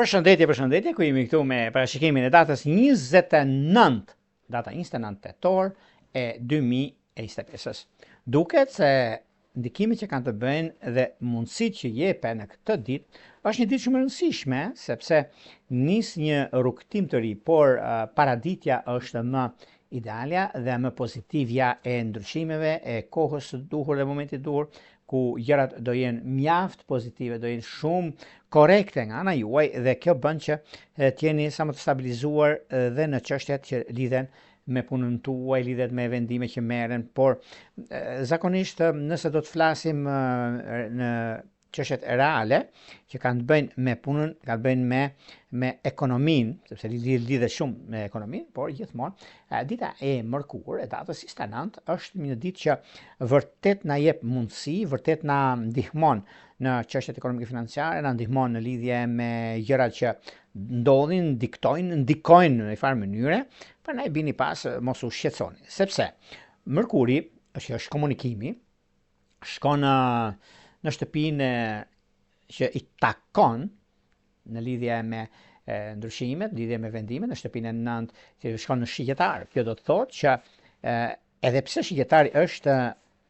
Përshëndetje, ku jemi këtu me parashikimin e datës 29, data 29 tetor e 2025. Duket se ndikimit që kanë të bëjnë dhe mundësit që jepen në këtë ditë është një ditë shumë e rëndësishme, sepse nis një rrugtim të ri, por paraditja është më idealja dhe më pozitivja e ndryshimeve, e kohës së duhur dhe momentit duhur, ku gjërat do jenë mjaft pozitive, do jenë shumë korekte nga ana juaj dhe kjo bën që t'jeni sa më të stabilizuar dhe në çështjet që lidhen me punën tuaj, lidhet me vendime që merren, por zakonisht nëse do të flasim në çështjet reale që kanë të bëjnë me punën, kanë të bëjnë me ekonominë, sepse lidhet shumë me ekonominë, por gjithmonë dita e mërkurë, e datës 29, është një ditë që vërtet na jep mundësi, vërtet na ndihmon në çështjet ekonomike financiare, na ndihmon në lidhje me gjërat që ndodhin, ndikojnë në një farë mënyre, prandaj bini pas mos u shqetësoni, sepse Mërkuri, që është komunikimi, shkon në shtëpinë që i takon në lidhje me ndryshimet, lidhje me vendimet, në shtëpinë e nëntë që shkon në shigjetar. Kjo do të thotë që edhe pse shigjetari është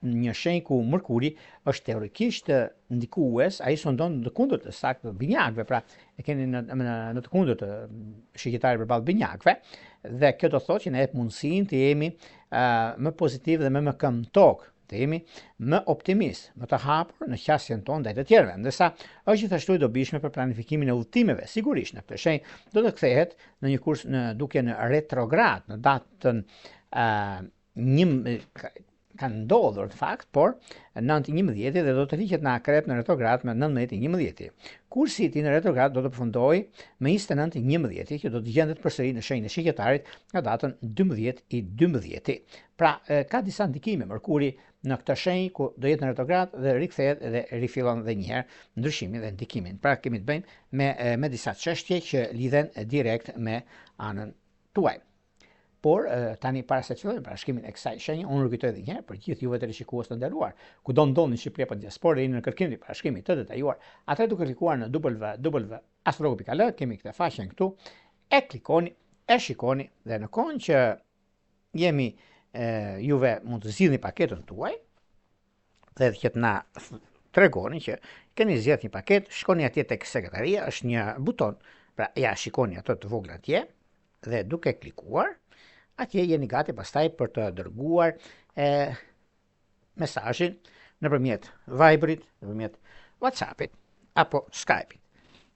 një shenjë ku Mërkuri është teorikisht ndikues, ai sondon të kundërt të saktë binjakëve, pra e keni në të kundërt të shigjetari përballë binjakëve, dhe kjo do të thotë që ne jep mundësinë të jemi më pozitiv dhe më këmbë tokë, të jemi më optimist, më të hapur në qasjen tonë ndaj të tjerëve, ndërsa është gjithashtu e dobishme për planifikimin e udhëtimeve. Sigurisht në këtë shenjë do të kthehet në një kurs duke në retrograd, në datën kanë ndodhur në fakt, por 9-11 dhe do të liqet në akrep në retrograd me 19-11. Kursi i tij në retrograd do të përfundojë me 29-11, që do të gjendet përsëri në shenjën e shigjetarit nga datën 12-12. Pra ka disa ndikime Mërkuri në këtë shenjë ku do jetë në retrograd dhe rikthehet dhe rifillon edhe një herë ndryshimin dhe ndikimin. Pra kemi të bëjmë me disa çështje që lidhen direkt me anën tuaj. Por tani para se të fillojmë parashikimin e kësaj shenje, unë rikujtoj edhe një herë për gjithë juve të rishikues të nderuar, kudo ndodhni në Shqipëri apo në diasporë, jeni në kërkimin e parashikimit të detajuar, atëherë duke klikuar në www.astrologo.al, kemi këtë faqen këtu, e klikoni, e shikoni dhe në kohën që jemi juve mund të zgjidhni paketën tuaj dhe që të na tregoni që keni zgjedhur një paketë, shkoni atje tek sekretaria, është një buton, pra ja shikoni ato të vogla atje dhe duke klikuar atje jeni gati pastaj për të dërguar mesazhin nëpërmjet Viberit, nëpërmjet WhatsAppit apo Skypit.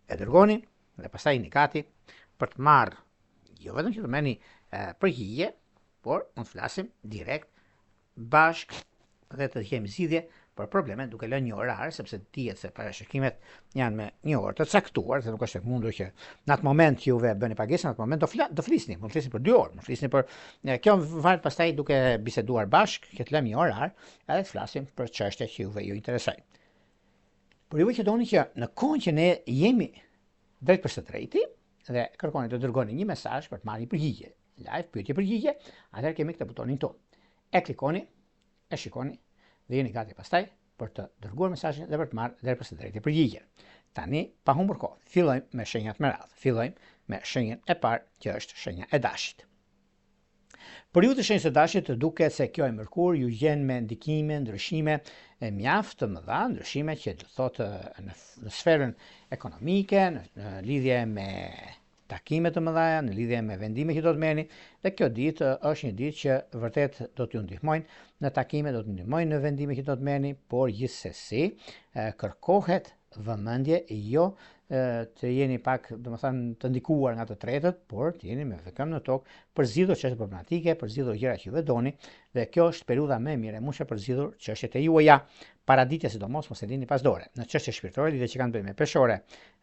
E dërgoni dhe pastaj jeni gati për të marrë jo vetëm që të merrni përgjigje, por mund të flasim direkt bashk dhe të kemi zgjidhje për problemet duke lënë një orar, sepse dihet se parashikimet janë me një orë të caktuar, se nuk është e mundur që në atë moment juve bëni pagesën, në atë moment do flisni, mund të flisni për 2 orë, mund të flisni për kjo varet pastaj duke biseduar bashk, që të lëmë një orar, edhe të flasim për çështje që juve ju interesojnë. Por juve që doni që në kohën që ne jemi drejt për së drejti dhe kërkoni të dërgoni një mesazh për të marrë një përgjigje, live pyetje-përgjigje, atëherë kemi këtë butonin tonë. E klikoni, e shikoni dhe jeni gati pastaj për të dërguar mesazhin dhe për të marrë drejt për së drejti përgjigjen. Tani, pa humbur kohë, fillojmë me shenjat me radhë. Fillojmë me shenjën e parë, që është shenja e Dashit. Për ju të shenjës së Dashit duket se kjo e Mërkur ju gjen me ndikime, ndryshime mjaft të mëdha, ndryshime që do thotë në sferën ekonomike, në lidhje me takime të mëdha, në lidhje me vendime që do të merrni, dhe kjo ditë është një ditë që vërtet do t'ju ndihmojnë në takime, do t'ju ndihmojnë në vendime që do të merrni, por gjithsesi kërkohet vëmendje, jo të jeni pak, domethënë, të ndikuar nga të tretët, por të jeni me këmbë në tokë për zgjidhur çështje problematike, për zgjidhur gjëra që ju doni, dhe kjo është periudha më e mirë e mundshme për zgjidhur çështjet e juaja, paraditja sidomos mos e lini pas dore. Në çështje shpirtërore, lidhje që kanë të bëjnë me peshore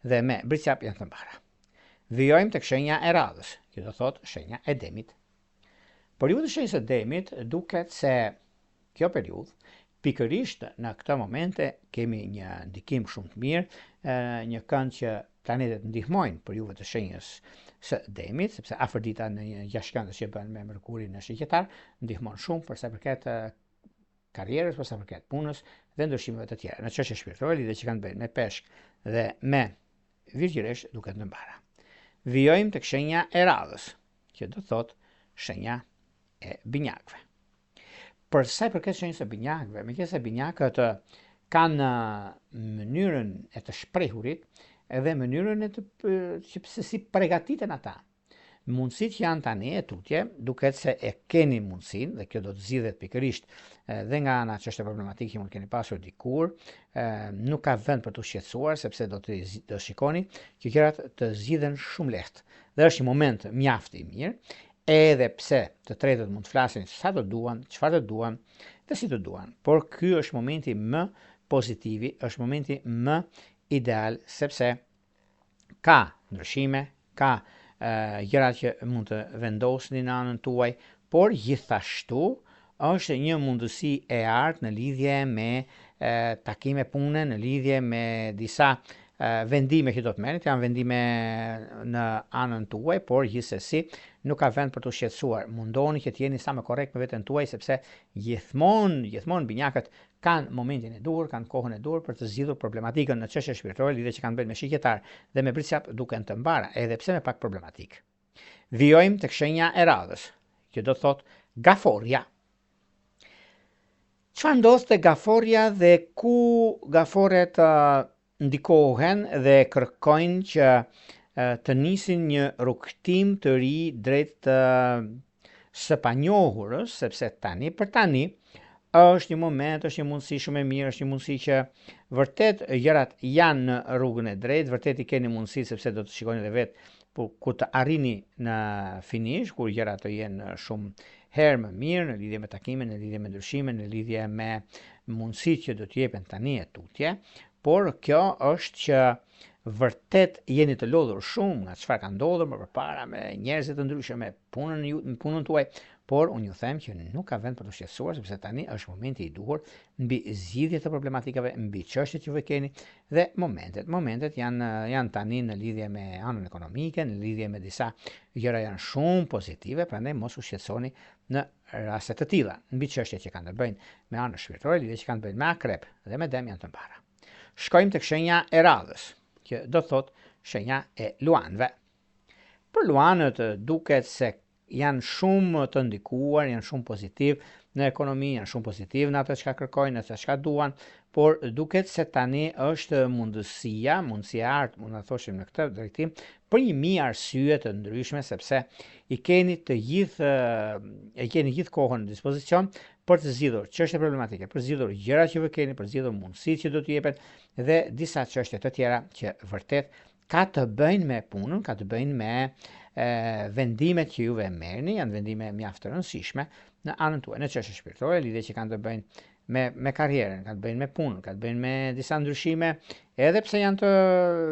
dhe me bricjap janë të mbara. Vijojmë tek shenja e radhës, që do thotë shenja e Demit. Por ju të shenjës së Demit duket se kjo periudhë pikërisht në këtë momente kemi një ndikim shumë të mirë, një kënd që planetet ndihmojnë për juve të shenjës së Demit, sepse Afrodita në një gjashtkëndës që bën me Mërkurin në shigjetar ndihmon shumë për sa përket karrierës, për sa përket punës dhe ndryshimeve të tjera. Në çështje shpirtërore, lidhje që kanë bënë me peshk dhe me virgjëresh duket në mbara. Vijojmë tek shenja e radhës, që do thot shenja e binjakëve. Për sa i përket shenjës së binjakëve, megjithëse binjakët kanë mënyrën e të shprehurit edhe mënyrën e se si përgatiten ata. Mundësit që janë tani e tutje, duket se e keni mundësin, dhe kjo do të zgjidhet pikërisht dhe nga ana çështje problematike që mund keni pasur dikur, nuk ka vend për të shqetësuar, sepse do të shikoni që gjërat të zgjidhen shumë lehtë. Dhe është një moment mjaft i mirë, edhe pse të tretët mund të flasin sa të duan, çfarë të duan dhe si të duan. Por ky është momenti më pozitivi, është momenti më ideal, sepse ka ndryshime, ka gjëra që mund të vendosni në anën tuaj, por gjithashtu është një mundësi e artë në lidhje me takime pune, në lidhje me disa vendime që do të merret, janë vendime në anën tuaj, por gjithsesi nuk ka vend për të shqetësuar. Mundoni që të jeni sa më korrekt me veten tuaj, sepse gjithmonë binjakët kanë momentin e dur, kanë kohën e dur për të zgjidhur problematikën në çështje shpirtërore, lidhje që kanë bërë me shigjetar dhe me brisjap duken të mbara, edhe pse me pak problematik. Vijojmë tek shenja e radhës, që do thot gaforja. Çfarë ndodh te gaforja dhe ku gaforet ndikohen dhe kërkojnë që të nisin një rrugtim të ri drejt së panjohurës, sepse tani për tani është një moment, është një mundësi shumë e mirë, është një mundësi që vërtet gjërat janë në rrugën e drejtë, vërtet i keni mundësi, sepse do të shikoni edhe vetë ku të arrini në finish, kur gjërat të jenë shumë herë më mirë në lidhje me takimin, në lidhje me ndryshimin, në lidhje me mundësitë që do të jepen tani e tutje, por kjo është që vërtet jeni të lodhur shumë nga çfarë ka ndodhur më përpara me njerëz të ndryshëm, me punën tuaj, por unë ju them që nuk ka vend për të shqetësuar, sepse tani është momenti i duhur mbi zgjidhje të problematikave, mbi çështjet që keni dhe momentet janë tani në lidhje me anën ekonomike, në lidhje me disa gjëra janë shumë pozitive, prandaj mos u shqetësoni në raste të tilla. Mbi çështjet që kanë të bëjnë me anën shpirtërore, lidhje që kanë të bëjnë me akrep dhe me dëm janë të mbara. Shkojmë tek shenja e radhës, që do thot shenja e luanëve. Për luanët duket se janë shumë të ndikuar, janë shumë pozitiv në ekonomi, janë shumë pozitiv në atë çka kërkojnë, në atë çka duan, por duket se tani është mundësia artë, mund ta thoshim në këtë drejtim, për një mijë arsye të ndryshme, sepse e keni gjithë kohën në dispozicion për të zgjidhur çështje problematike, për të zgjidhur gjëra që keni, për të zgjidhur mundësitë që do t'ju jepen dhe disa çështje të tjera që vërtet ka të bëjnë me punën, ka të bëjnë me vendimet që juve merrni, janë vendime mjaft të rëndësishme në anën tuaj, në çështje shpirtërore, lidhje që kanë të bëjnë me karrierën, kanë të bëjnë me punën, kanë të bëjnë me disa ndryshime, edhe pse janë të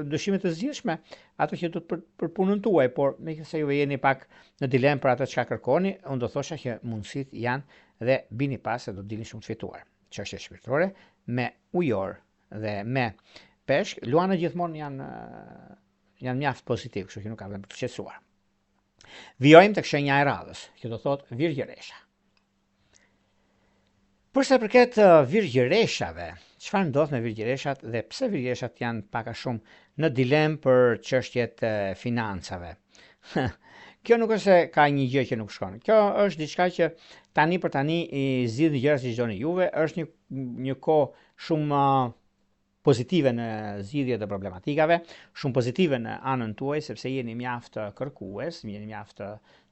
ndryshime të zgjidhshme, ato që do të për punën tuaj, por megjithëse juve jeni pak në dilemë për atë çka kërkoni, unë do thosha që mundësitë janë dhe bini pas se do të dilni shumë të fituar. Çështje shpirtërore me ujor dhe me peshk, luanët gjithmonë janë mjaft pozitiv, kështu që nuk ka vend për të shqetësuar. Vijojmë tek shenja e radhës, që do thot virgjëresha. Për sa i përket virgjëreshave, çfarë ndodh me virgjëreshat dhe pse virgjëreshat janë pak a shumë në dilemë për çështjet e financave? Kjo nuk është se ka një gjë që nuk shkon. Kjo është diçka që tani për tani i zgjidhni gjërat si doni juve, është një kohë shumë pozitive në zgjidhje të problematikave, shumë pozitive në anën tuaj, sepse jeni mjaft kërkues, jeni mjaft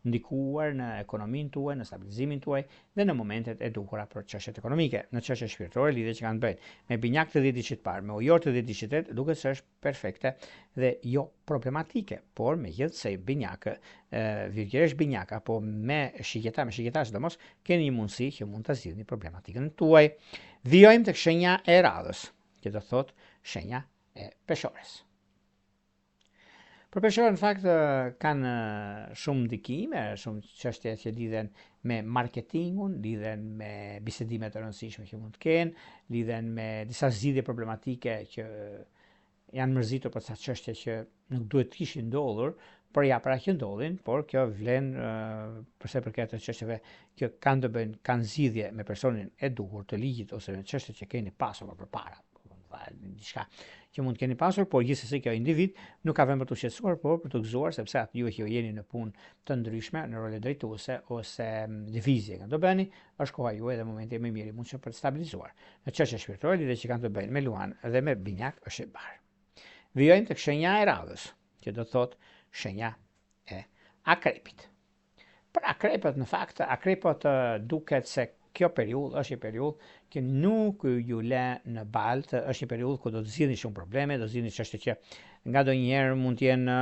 ndikuar në ekonominë tuaj, në stabilizimin tuaj dhe në momentet e duhura për çështjet ekonomike, në çështje shpirtërore, lidhje që kanë bëjnë me binjak të 10 diçit parë, me ujor të 10 diçit tretë, duket se është perfekte dhe jo problematike, por megjithëse binjak, virgjëresh binjak apo me shigjetar sidomos, keni një mundësi që mund ta zgjidhni problematikën tuaj. Vijojmë tek shenja e radhës, që do thot shenja e peshores. Për peshorën, në fakt, kanë shumë ndikime, shumë çështje që lidhen me marketingun, lidhen me bisedimet të rëndësishme që mund të kenë, lidhen me disa zgjidhje problematike që janë mërzitur për ca çështje që nuk duhet të kishin ndodhur, por ja pra që ndodhin, por kjo vlen përse përket të çështjeve që kanë të bëjnë, kanë zgjidhje me personin e duhur të ligjit ose me çështjet që keni pasur më përpara. diçka që mund të keni pasur, por gjithsesi kjo individ nuk ka vend për të shqetësuar, por për të gëzuar, sepse atë ju që jeni në punë të ndryshme, në role drejtuese ose lëvizje që do bëni, është koha juaj dhe momenti më i mirë i mundshëm për të stabilizuar. Në çështje shpirtërore, lidhje që kanë të bëjnë me luan dhe me binjak është e barë. Vijojmë tek shenja e radhës, që do të thotë shenja e akrepit. Për akrepët, në fakt, akrepët duket se kjo periudhë është një periudhë që nuk ju le në baltë, është një periudhë ku do të zgjidhni shumë probleme, do të zgjidhni çështje që ngadonjëherë mund të jenë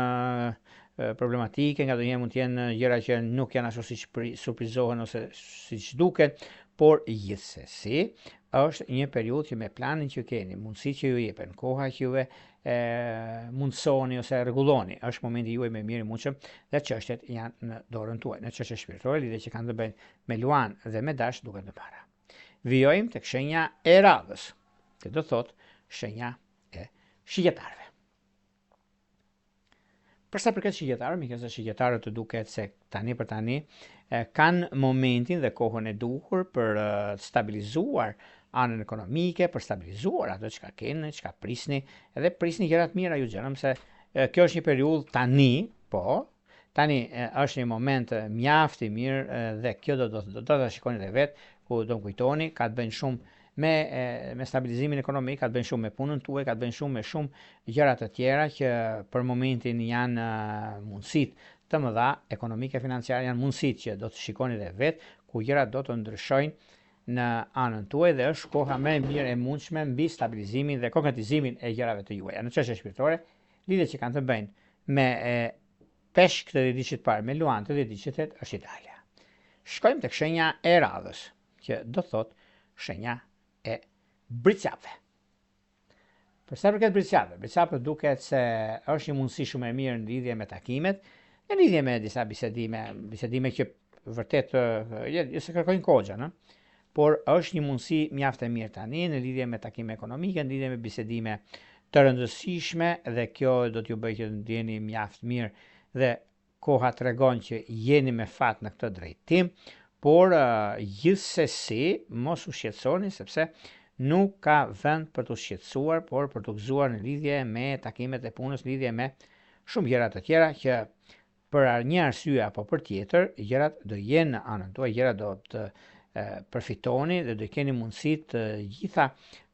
problematike, ngadonjëherë mund të jenë gjëra që nuk janë ashtu siç surprizohen ose siç duket, por gjithsesi është një periudhë që me planin që keni, mundësitë që ju jepen, koha që juve mundsoni ose rregulloni, është momenti juaj më mirë i mundshëm dhe çështjet janë në dorën tuaj. Në çështje shpirtërore, lidhje që kanë të bëjnë me luan dhe me dash duken të para. Vijojmë tek shenja e radhës, që do thotë shenja e shigjetarëve. Për sa përket shigjetarëve, mikesë shigjetarët të duket se tani për tani kanë momentin dhe kohën e duhur për të stabilizuar anën ekonomike, për stabilizuar ato çka keni, çka prisni, edhe prisni gjëra të mira, ju xherëm se kjo është një periudhë tani është një moment mjaft i mirë dhe kjo do ta shikoni edhe vetë, ku do të kujtoni, ka të bëjnë shumë me stabilizimin ekonomik, ka të bëjnë shumë me punën tuaj, ka të bëjnë shumë me shumë gjëra të tjera që për momentin janë mundësitë të mëdha ekonomike financiare, janë mundësitë që do të shikoni edhe vetë, ku gjërat do të ndryshojnë në anën tuaj dhe është koha më e mirë e mundshme mbi stabilizimin dhe konkretizimin e gjërave të juaja. Në çështje shpirtërore, lidhjet që kanë të bëjnë me peshk të dhjetëçit parë, me luan të dhjetëçit është ideale. Shkojmë tek shenja e radhës, që do thotë shenja e bricapëve. Për sa përket bricapëve duket se është një mundësi shumë e mirë në lidhje me takimet, në lidhje me disa bisedime që vërtet se kërkojnë kohë, në? Por është një mundësi mjaft e mirë tani në lidhje me takime ekonomike, në lidhje me bisedime të rëndësishme dhe kjo do t'ju bëjë që të ndjeni mjaft mirë dhe koha tregon që jeni me fat në këtë drejtim, por gjithsesi mos u shqetësoni sepse nuk ka vend për të shqetësuar, por për të gëzuar në lidhje me takimet e punës, në lidhje me shumë gjëra të tjera që për një arsye apo për tjetër, gjërat do jenë në anën tuaj, gjërat do të përfitoni dhe do keni mundësi të gjitha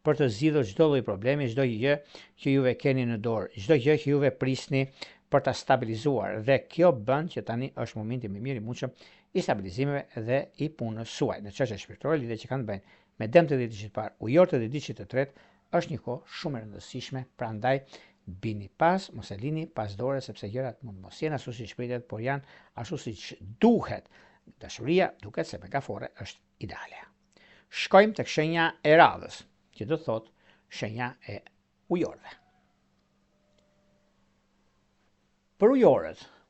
për të zgjidhur çdo lloj problemi, çdo gjë që juve keni në dorë, çdo gjë që juve prisni për ta stabilizuar dhe kjo bën që tani është momenti më i mirë i mundshëm i stabilizimeve dhe i punës suaj. Në çështje shpirtërore, lidhje që kanë të bëjnë me dëm të dhjetëçit parë, ujor të dhjetëçit të tretë, është një kohë shumë e rëndësishme, prandaj bini pas, mos e lini pas dore sepse gjërat mund mos jenë ashtu siç pritet, por janë ashtu siç duhet. Dashuria duket se megafore është ideale. Shkojmë tek shenja e radhës, që do thotë shenja e ujorëve. Për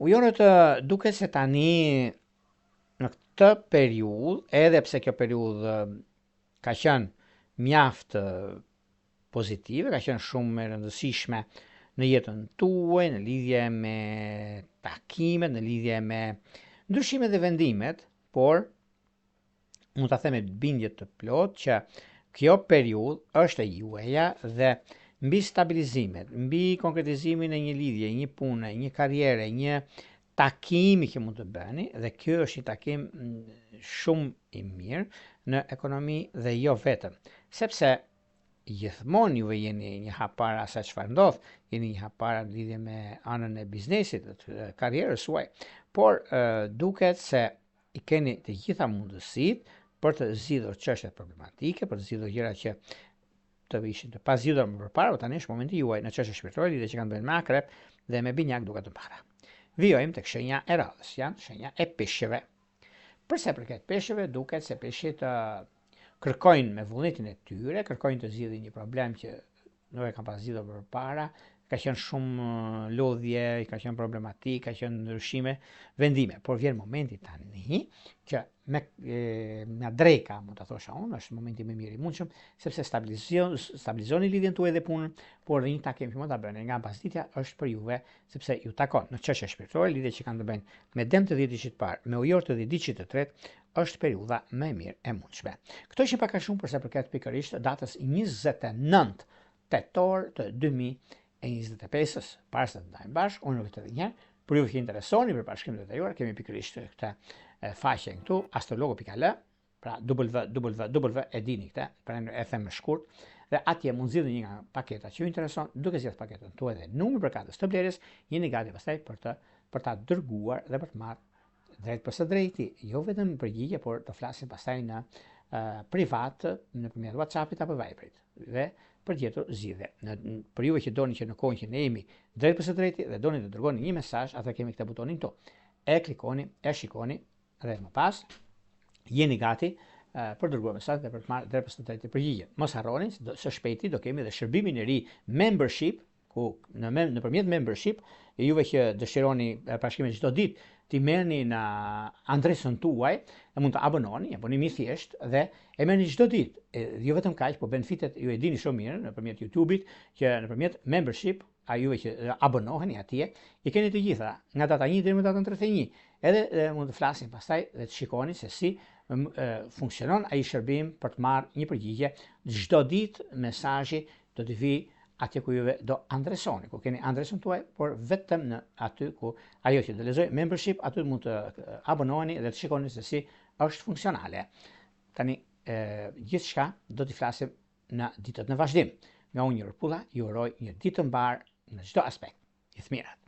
ujorët duket se tani në këtë periudhë, edhe pse kjo periudhë ka qenë mjaft pozitive, ka qenë shumë e rëndësishme në jetën tuaj, në lidhje me takimet, në lidhje me ndryshimet dhe vendimet, por mund ta them me bindje të plot që kjo periudhë është e juaja dhe mbi stabilizimet, mbi konkretizimin e një lidhje, një pune, një karriere, një takimi që mund të bëni, dhe kjo është një takim shumë i mirë në ekonomi dhe jo vetëm, sepse gjithmonë juve jeni një hap para asaj çfarë ndodh, jeni një hap para në lidhje me anën e biznesit, të karrierës suaj, por duket se i keni të gjitha mundësitë për të zgjidhur çështjet problematike, për të zgjidhur gjëra që të ishin të pazgjidhura më përpara, tani është momenti juaj në çështje shpirtërore, lidhje që kanë bënë me akrep dhe me binjak duket të para. Vijojmë tek shenja e radhës, janë shenja e peshqeve. Përsa përket peshqeve, duket se peshqit kërkojnë me vullnetin e tyre, kërkojnë të zgjidhin një problem që nuk e kanë pas zgjidhur përpara, ka qenë shumë lodhje, ka qenë problematik, ka qenë ndryshime, vendime, por vjen momenti tani që me drejka, mund ta thosha unë, është momenti më i mirë i mundshëm, sepse stabilizoni lidhjen tuaj dhe punën, por dhe një takim që mund ta bëni nga pasditja është për juve, sepse ju takon në çështje shpirtërore, lidhje që kanë të bëjnë me dëm të dhjetëçit parë, me ujor të dhjetëçit të tretë, është periudha më e mirë e mundshme. Këto ishin pak a shumë përsa përket pikërisht datës 29 tetor të 2025-ës. Para se të ndajmë bashkë, unë nuk të dhe njerë, për ju që interesoni për bashkimin detajuar, kemi pikërisht këtë faqe këtu, astrologo.al, pra www e dini këtë, pra e them më shkurt, dhe atje mund zgjidhni një nga paketa që ju intereson, duke zgjedhur paketën tuaj dhe numrin për katës të blerjes, jeni gati pastaj për ta dërguar dhe për të marrë drejt për së drejti, jo vetëm përgjigje, por të flasim pastaj në privat nëpërmjet WhatsAppit apo Viberit dhe për të gjetur zgjidhje. Për juve që doni që në kohën që ne jemi drejt për së drejti dhe doni të dërgoni një mesazh, atëherë kemi këtë butonin këtu. E klikoni, e shikoni dhe më pas jeni gati për dërguar mesazh dhe për të marrë drejt për së drejti përgjigje. Mos harroni, së shpejti do kemi edhe shërbimin e ri membership, ku nëpërmjet membership juve që dëshironi bashkime çdo ditë ti merrni në adresën tuaj, e mund të abononi, abonim I thjesht dhe e merrni çdo ditë. Jo vetëm kaq, po benefitet ju e dini shumë mirë nëpërmjet YouTube-it që nëpërmjet membership a juve që abonoheni atje, I keni të gjitha nga data 1 deri në datën 31. Edhe mund të flasim pastaj dhe të shikoni se si funksionon ai shërbim për të marrë një përgjigje çdo ditë. Mesazhi do të vi atje ku juve do adresoni, ku keni adresën tuaj, por vetëm në aty ku ajo që do lexoj membership, aty mund të abonoheni dhe të shikoni se si është funksionale. Tani gjithçka do t'i flasim në ditët në vazhdim. Nga unë Njërë Pulla, ju uroj një ditë të mbar në çdo aspekt. Gjithë mirat.